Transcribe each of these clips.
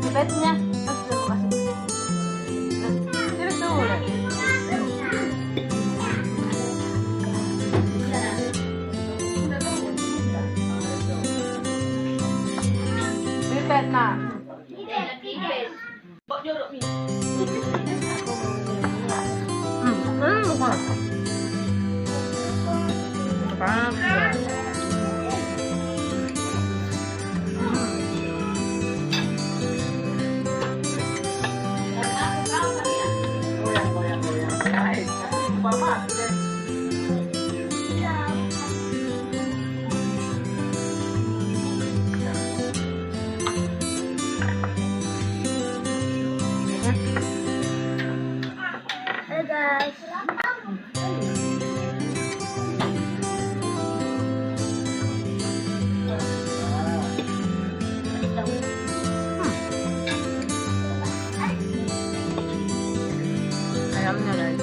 Petnya nah. Hey guys. Ayamnya guys.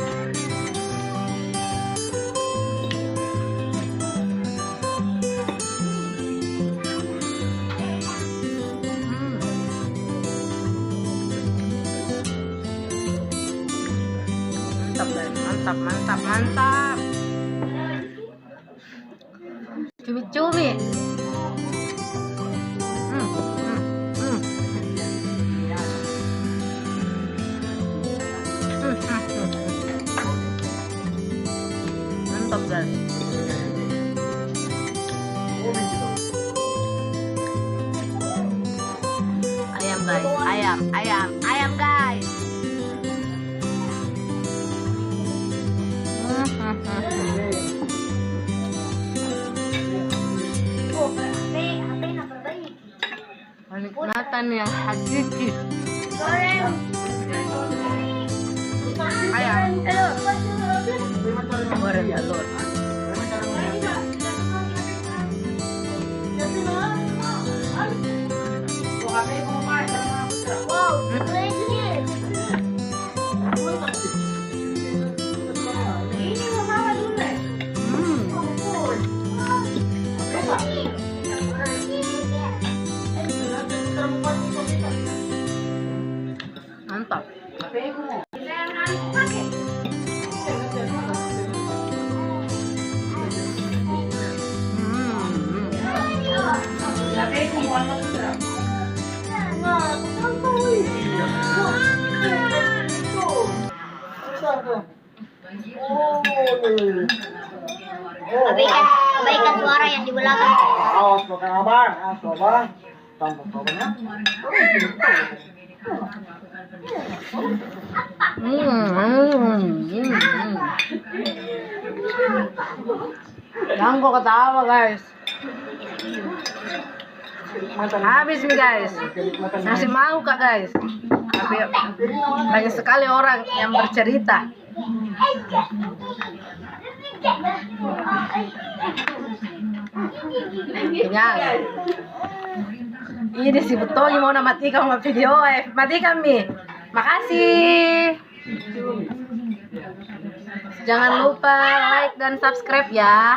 Mantap, mantap, mantap. Cumi-cumi. Mantap guys. Ayam guys, ayam guys. Kenikmatan yang hakiki. Ayam goreng telur. Mantap. Abaikan suara yang di belakang. Awas bukan abang, coba. Tampuk bawahnya. Jangan kok ketawa guys. Habis nih guys. Masih mau kak guys. Tapi banyak sekali orang yang bercerita. Kenyang. Ini si Betongi mau matikan sama video matikan Mi. Makasih. Jangan lupa like dan subscribe ya.